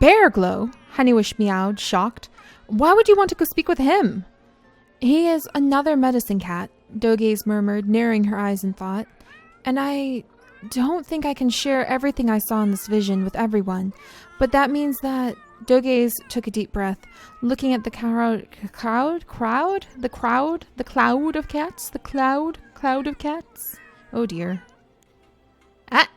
Bearglow? Honeywish meowed, shocked. Why would you want to go speak with him? He is another medicine cat, Dogaze murmured, narrowing her eyes in thought. And I don't think I can share everything I saw in this vision with everyone, but that means that... Dogaze took a deep breath, looking at the cloud of cats. Oh dear. Ah,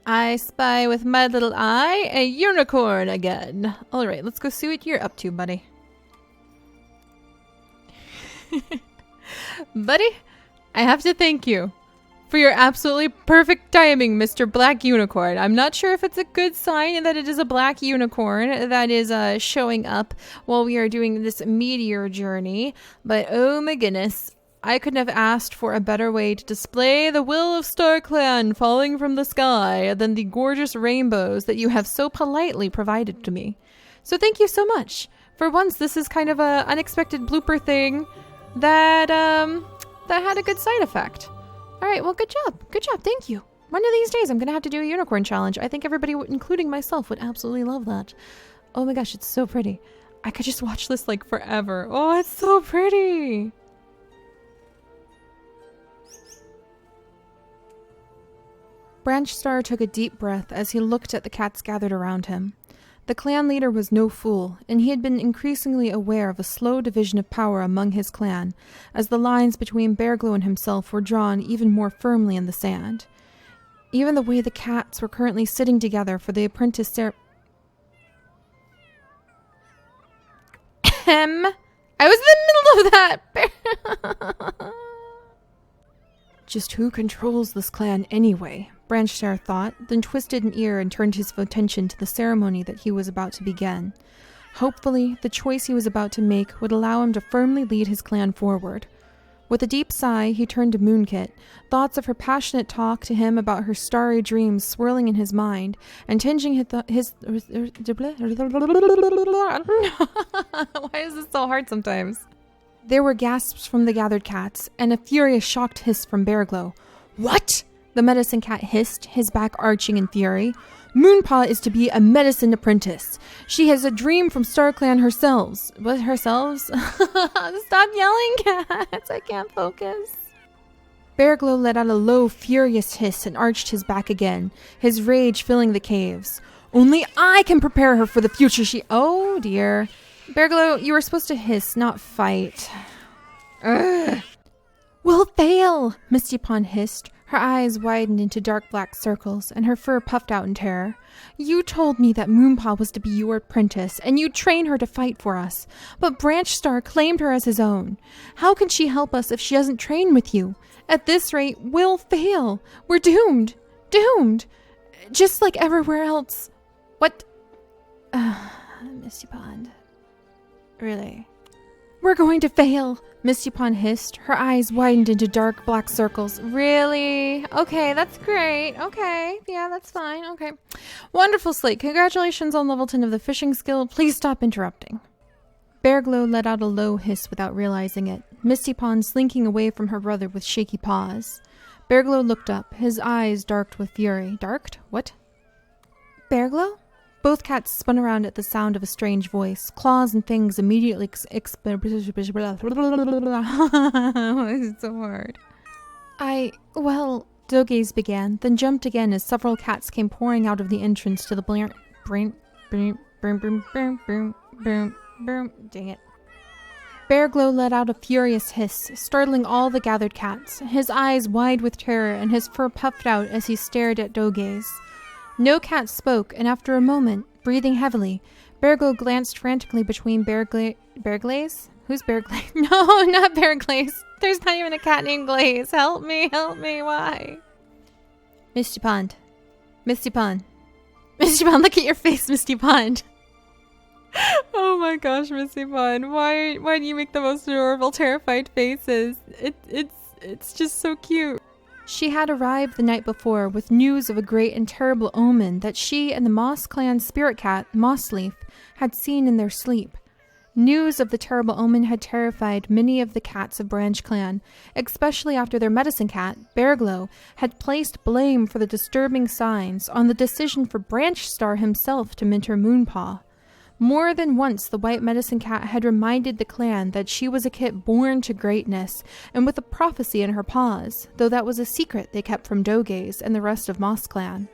I spy with my little eye a unicorn again. All right, let's go see what you're up to, buddy. Buddy, I have to thank you for your absolutely perfect timing, Mr. Black Unicorn. I'm not sure if it's a good sign that it is a black unicorn that is showing up while we are doing this meteor journey, but oh my goodness, I couldn't have asked for a better way to display the will of StarClan falling from the sky than the gorgeous rainbows that you have so politely provided to me. So thank you so much. For once, this is kind of an unexpected blooper thing that had a good side effect. All right, well, good job. Good job. Thank you. One of these days, I'm going to have to do a unicorn challenge. I think everybody, including myself, would absolutely love that. Oh my gosh, it's so pretty. I could just watch this like forever. Oh, it's so pretty. Branch Star took a deep breath as he looked at the cats gathered around him. The clan leader was no fool, and he had been increasingly aware of a slow division of power among his clan, as the lines between Bearglow and himself were drawn even more firmly in the sand. Even the way the cats were currently sitting together for the apprentice I was in the middle of that! Just who controls this clan anyway? Branch Star thought, then twisted an ear and turned his attention to the ceremony that he was about to begin. Hopefully, the choice he was about to make would allow him to firmly lead his clan forward. With a deep sigh, he turned to Moonkit, thoughts of her passionate talk to him about her starry dreams swirling in his mind, and tinging his Why is this so hard sometimes? There were gasps from the gathered cats, and a furious shocked hiss from Bearglow. What? The medicine cat hissed, his back arching in fury. Moonpaw is to be a medicine apprentice. She has a dream from StarClan herself. What, herself? Stop yelling, cats. I can't focus. Bearglow let out a low, furious hiss and arched his back again, his rage filling the caves. Only I can prepare her for the future she... Oh, dear. Bearglow, you were supposed to hiss, not fight. Ugh. We'll fail, Mistypond hissed. Her eyes widened into dark black circles, and her fur puffed out in terror. You told me that Moonpaw was to be your apprentice, and you'd train her to fight for us. But Branch Star claimed her as his own. How can she help us if she doesn't train with you? At this rate, we'll fail. We're doomed. Doomed. Just like everywhere else. What? Mistypond. Really? We're going to fail, Mistypond hissed. Her eyes widened into dark black circles. Really? Okay, that's great. Okay, yeah, that's fine. Okay. Wonderful, Slate. Congratulations on level 10 of the fishing skill. Please stop interrupting. Bearglow let out a low hiss without realizing it, Mistypond slinking away from her brother with shaky paws. Bearglow looked up, his eyes darked with fury. Darked? What? Bearglow? Both cats spun around at the sound of a strange voice. Claws and fangs immediately This is so hard. Dogaze began, then jumped again as several cats came pouring out of the entrance to the Dang it. Bearglow let out a furious hiss, startling all the gathered cats, his eyes wide with terror and his fur puffed out as he stared at Dogaze. No cat spoke, and after a moment, breathing heavily, Bearglow glanced frantically between Bearglaze? Who's Bearglaze? No, not Bearglaze. There's not even a cat named Glaze. Help me, why? Mistypond. Mistypond, look at your face, Mistypond. Oh my gosh, Mistypond. Why do you make the most adorable, terrified faces? It's just so cute. She had arrived the night before with news of a great and terrible omen that she and the Moss clan spirit cat, Mossleaf, had seen in their sleep. News of the terrible omen had terrified many of the cats of Branch Clan, especially after their medicine cat, Bearglow, had placed blame for the disturbing signs on the decision for Branch Star himself to mentor Moonpaw. More than once, the white medicine cat had reminded the clan that she was a kit born to greatness and with a prophecy in her paws, though that was a secret they kept from Dogaze and the rest of Mossclan.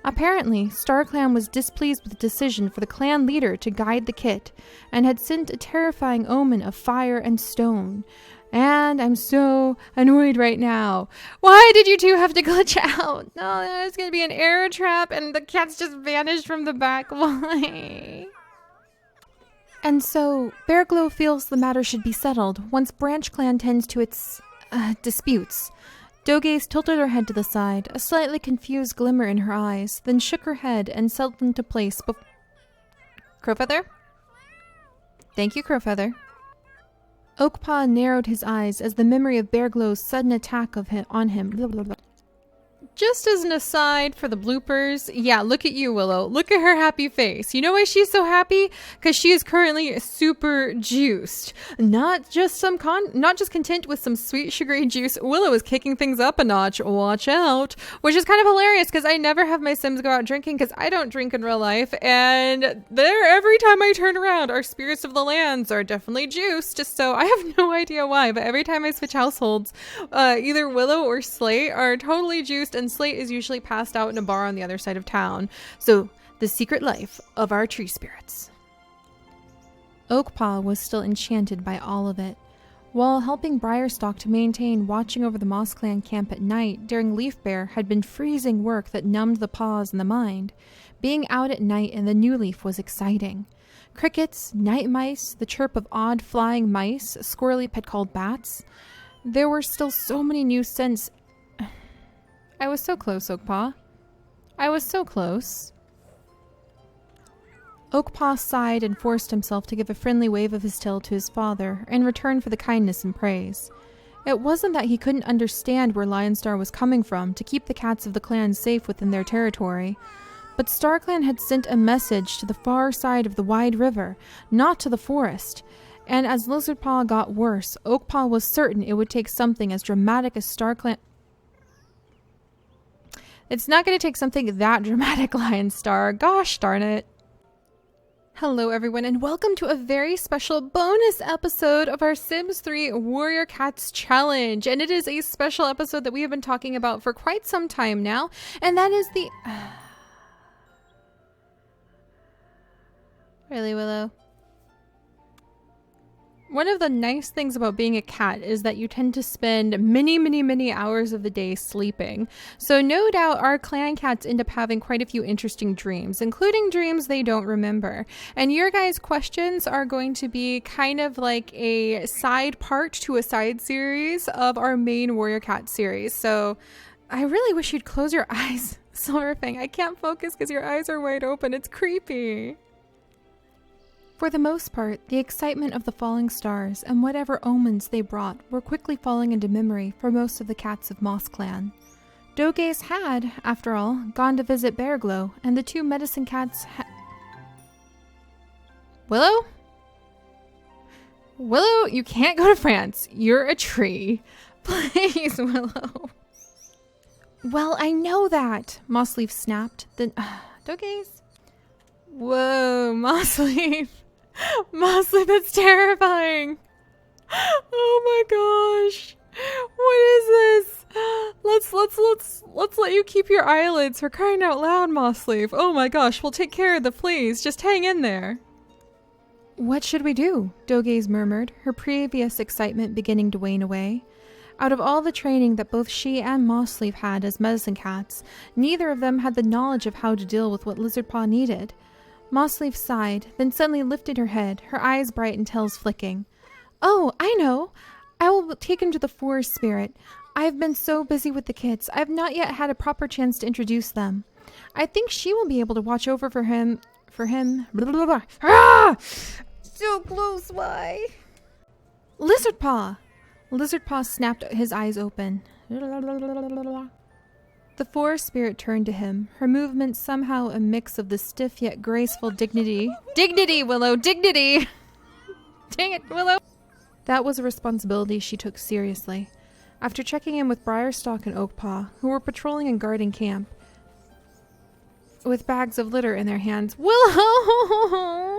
Apparently, StarClan was displeased with the decision for the clan leader to guide the kit and had sent a terrifying omen of fire and stone. And I'm so annoyed right now. Why did you two have to glitch out? No, there's going to be an error trap and the cats just vanished from the back. Why? And so, Bearglow feels the matter should be settled once Branch Clan tends to its disputes. Dogaze tilted her head to the side, a slightly confused glimmer in her eyes, then shook her head and settled into place Crowfeather? Thank you, Crowfeather. Oakpaw narrowed his eyes as the memory of Bearglow's sudden attack on him. Blah, blah, blah. Just as an aside for the bloopers, yeah, look at you, Willow. Look at her happy face. You know why she's so happy? Because she is currently super juiced. Not just content with some sweet sugary juice. Willow is kicking things up a notch. Watch out. Which is kind of hilarious because I never have my Sims go out drinking because I don't drink in real life. And every time I turn around, our spirits of the lands are definitely juiced. So I have no idea why, but every time I switch households, either Willow or Slate are totally juiced, and Slate is usually passed out in a bar on the other side of town. So, the secret life of our tree spirits. Oakpaw was still enchanted by all of it. While helping Briarstalk to maintain watching over the Mossclan camp at night during Leaf Bear had been freezing work that numbed the paws and the mind, being out at night in the new leaf was exciting. Crickets, night mice, the chirp of odd flying mice, a squirrely pet called bats. There were still so many new scents. I was so close, Oakpaw. I was so close. Oakpaw sighed and forced himself to give a friendly wave of his tail to his father in return for the kindness and praise. It wasn't that he couldn't understand where Lionstar was coming from to keep the cats of the clan safe within their territory, but StarClan had sent a message to the far side of the wide river, not to the forest. And as Lizardpaw got worse, Oakpaw was certain it would take something as dramatic as StarClan. It's not going to take something that dramatic, Lionstar. Gosh darn it. Hello everyone and welcome to a very special bonus episode of our Sims 3 Warrior Cats Challenge. And it is a special episode that we have been talking about for quite some time now. And that is the... Really, Willow? One of the nice things about being a cat is that you tend to spend many hours of the day sleeping. So no doubt our clan cats end up having quite a few interesting dreams, including dreams they don't remember. And your guys' questions are going to be kind of like a side part to a side series of our main Warrior Cat series. So I really wish you'd close your eyes, Silverfang. I can't focus because your eyes are wide open. It's creepy. For the most part, the excitement of the falling stars and whatever omens they brought were quickly falling into memory for most of the cats of Mossclan. Dogaze had, after all, gone to visit Bearglow, and the two medicine cats Willow? Willow, you can't go to France. You're a tree. Please, Willow. Well, I know that, Mossleaf snapped. Then, Dogaze? Whoa, Mossleaf. Mossleaf, that's terrifying. Oh my gosh. What is this? Let's let you keep your eyelids for crying out loud, Mossleaf. Oh my gosh, we'll take care of the fleas. Just hang in there. What should we do? Dogaze murmured, her previous excitement beginning to wane away. Out of all the training that both she and Mossleaf had as medicine cats, neither of them had the knowledge of how to deal with what Lizardpaw needed. Mossleaf sighed, then suddenly lifted her head, her eyes bright and tails flicking. Oh, I know! I will take him to the forest spirit. I've been so busy with the kids, I've not yet had a proper chance to introduce them. I think she will be able to watch over for him. Blah, blah, blah. Ah! So close, why? Lizardpaw! Lizardpaw snapped his eyes open. The forest spirit turned to him, her movements somehow a mix of the stiff yet graceful dignity. Dignity, Willow! Dignity! Dang it, Willow! That was a responsibility she took seriously. After checking in with Briarstalk and Oakpaw, who were patrolling and guarding camp, with bags of litter in their hands. Willow!